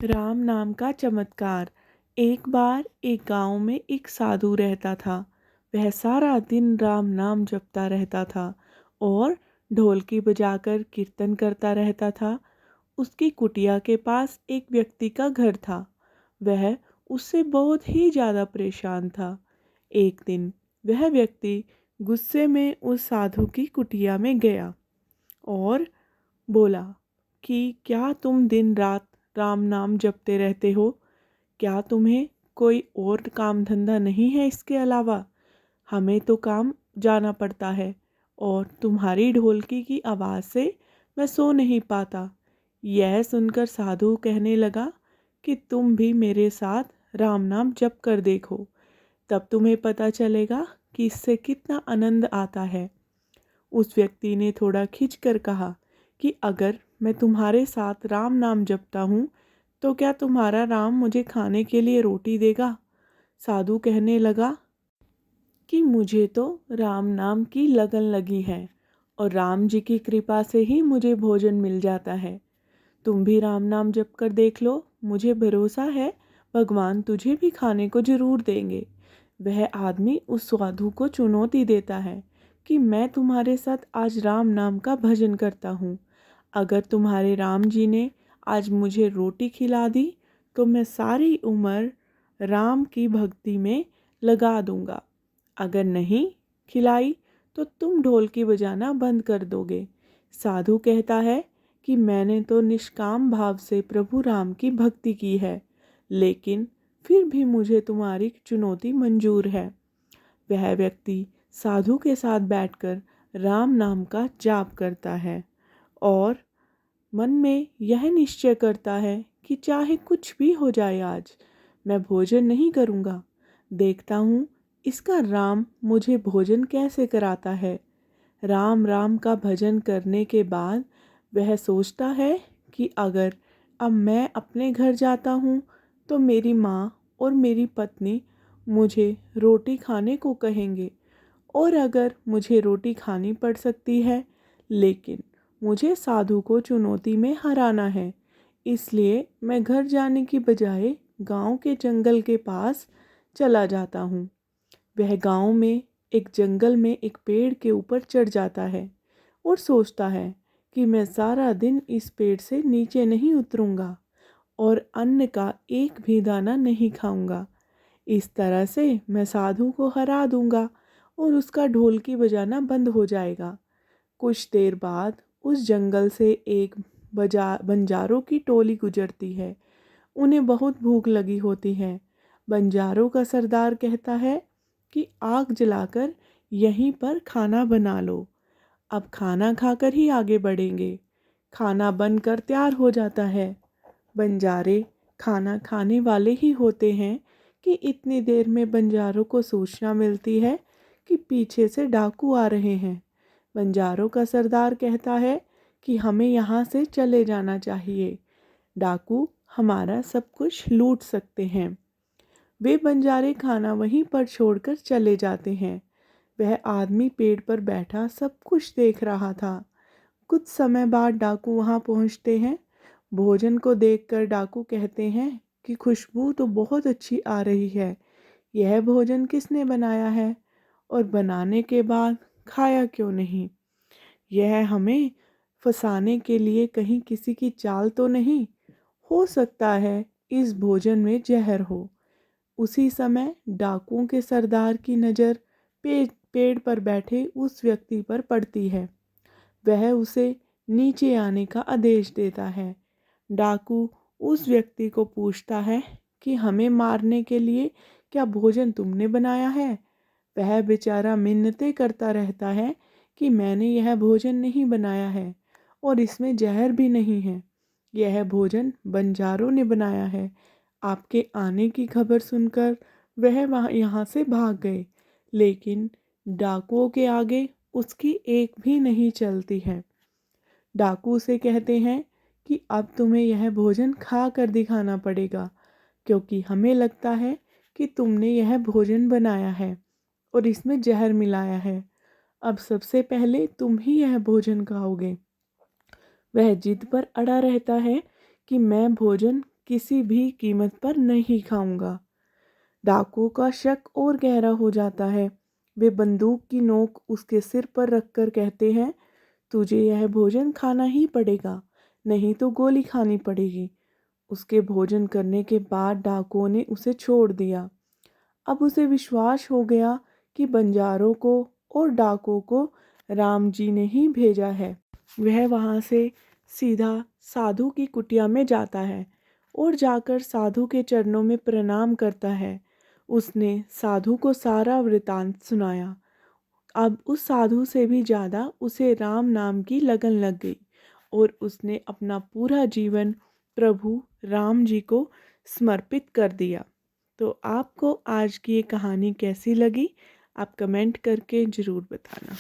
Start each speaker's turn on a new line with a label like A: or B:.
A: राम नाम का चमत्कार। एक बार एक गांव में एक साधु रहता था। वह सारा दिन राम नाम जपता रहता था और ढोलकी बजाकर कीर्तन करता रहता था। उसकी कुटिया के पास एक व्यक्ति का घर था। वह उससे बहुत ही ज़्यादा परेशान था। एक दिन वह व्यक्ति गुस्से में उस साधु की कुटिया में गया और बोला कि क्या तुम दिन रात राम नाम जपते रहते हो? क्या तुम्हें कोई और काम धंधा नहीं है इसके अलावा? हमें तो काम जाना पड़ता है और तुम्हारी ढोलकी की आवाज़ से मैं सो नहीं पाता। यह सुनकर साधु कहने लगा कि तुम भी मेरे साथ राम नाम जप कर देखो, तब तुम्हें पता चलेगा कि इससे कितना आनंद आता है। उस व्यक्ति ने थोड़ा खिंच कर कहा कि अगर मैं तुम्हारे साथ राम नाम जपता हूँ तो क्या तुम्हारा राम मुझे खाने के लिए रोटी देगा? साधु कहने लगा कि मुझे तो राम नाम की लगन लगी है और राम जी की कृपा से ही मुझे भोजन मिल जाता है। तुम भी राम नाम जप कर देख लो, मुझे भरोसा है भगवान तुझे भी खाने को जरूर देंगे। वह आदमी उस साधु को चुनौती देता है कि मैं तुम्हारे साथ आज राम नाम का भजन करता हूँ। अगर तुम्हारे राम जी ने आज मुझे रोटी खिला दी तो मैं सारी उम्र राम की भक्ति में लगा दूंगा। अगर नहीं खिलाई तो तुम ढोलकी बजाना बंद कर दोगे। साधु कहता है कि मैंने तो निष्काम भाव से प्रभु राम की भक्ति की है, लेकिन फिर भी मुझे तुम्हारी चुनौती मंजूर है। वह व्यक्ति साधु के साथ बैठकर राम नाम का जाप करता है और मन में यह निश्चय करता है कि चाहे कुछ भी हो जाए आज मैं भोजन नहीं करूँगा। देखता हूँ इसका राम मुझे भोजन कैसे कराता है। राम राम का भजन करने के बाद वह सोचता है कि अगर अब मैं अपने घर जाता हूँ तो मेरी माँ और मेरी पत्नी मुझे रोटी खाने को कहेंगे और अगर मुझे रोटी खानी पड़ सकती है, लेकिन मुझे साधु को चुनौती में हराना है, इसलिए मैं घर जाने की बजाय गांव के जंगल के पास चला जाता हूँ। वह गांव में एक जंगल में एक पेड़ के ऊपर चढ़ जाता है और सोचता है कि मैं सारा दिन इस पेड़ से नीचे नहीं उतरूंगा और अन्न का एक भी दाना नहीं खाऊंगा। इस तरह से मैं साधु को हरा दूंगा और उसका ढोलकी बजाना बंद हो जाएगा। कुछ देर बाद उस जंगल से एक बंजारों की टोली गुजरती है। उन्हें बहुत भूख लगी होती है। बंजारों का सरदार कहता है कि आग जलाकर यहीं पर खाना बना लो। अब खाना खाकर ही आगे बढ़ेंगे। खाना बनकर तैयार हो जाता है। बंजारे खाना खाने वाले ही होते हैं कि इतनी देर में बंजारों को सूचना मिलती है कि पीछे से डाकू आ रहे हैं। बंजारों का सरदार कहता है कि हमें यहाँ से चले जाना चाहिए, डाकू हमारा सब कुछ लूट सकते हैं। वे बंजारे खाना वहीं पर छोड़कर चले जाते हैं। वह आदमी पेड़ पर बैठा सब कुछ देख रहा था। कुछ समय बाद डाकू वहां पहुंचते हैं। भोजन को देखकर डाकू कहते हैं कि खुशबू तो बहुत अच्छी आ रही है। यह भोजन किसने बनाया है और बनाने के बाद खाया क्यों नहीं? यह हमें फंसाने के लिए कहीं किसी की चाल तो नहीं? हो सकता है इस भोजन में जहर हो। उसी समय डाकुओं के सरदार की नज़र पेड़ पर बैठे उस व्यक्ति पर पड़ती है। वह उसे नीचे आने का आदेश देता है। डाकू उस व्यक्ति को पूछता है कि हमें मारने के लिए क्या भोजन तुमने बनाया है? वह बेचारा मिन्नतें करता रहता है कि मैंने यह भोजन नहीं बनाया है और इसमें जहर भी नहीं है। यह भोजन बंजारों ने बनाया है। आपके आने की खबर सुनकर वह वहाँ यहाँ से भाग गए, लेकिन डाकुओं के आगे उसकी एक भी नहीं चलती है। डाकू से कहते हैं कि अब तुम्हें यह भोजन खा कर दिखाना पड़ेगा, क्योंकि हमें लगता है कि तुमने यह भोजन बनाया है और इसमें जहर मिलाया है। अब सबसे पहले तुम ही यह भोजन खाओगे। वह जिद पर अड़ा रहता है कि मैं भोजन किसी भी कीमत पर नहीं खाऊंगा। डाकू का शक और गहरा हो जाता है। वे बंदूक की नोक उसके सिर पर रखकर कहते हैं, तुझे यह भोजन खाना ही पड़ेगा, नहीं तो गोली खानी पड़ेगी। उसके भोजन करने के बाद डाकुओं ने उसे छोड़ दिया। अब उसे विश्वास हो गया कि बंजारों को और डाकुओं को राम जी ने ही भेजा है। वह वहाँ से सीधा साधु की कुटिया में जाता है और जाकर साधु के चरणों में प्रणाम करता है। उसने साधु को सारा वृतांत सुनाया। अब उस साधु से भी ज़्यादा उसे राम नाम की लगन लग गई और उसने अपना पूरा जीवन प्रभु राम जी को समर्पित कर दिया। तो आपको आज की ये कहानी कैसी लगी? आप कमेंट करके ज़रूर बताना।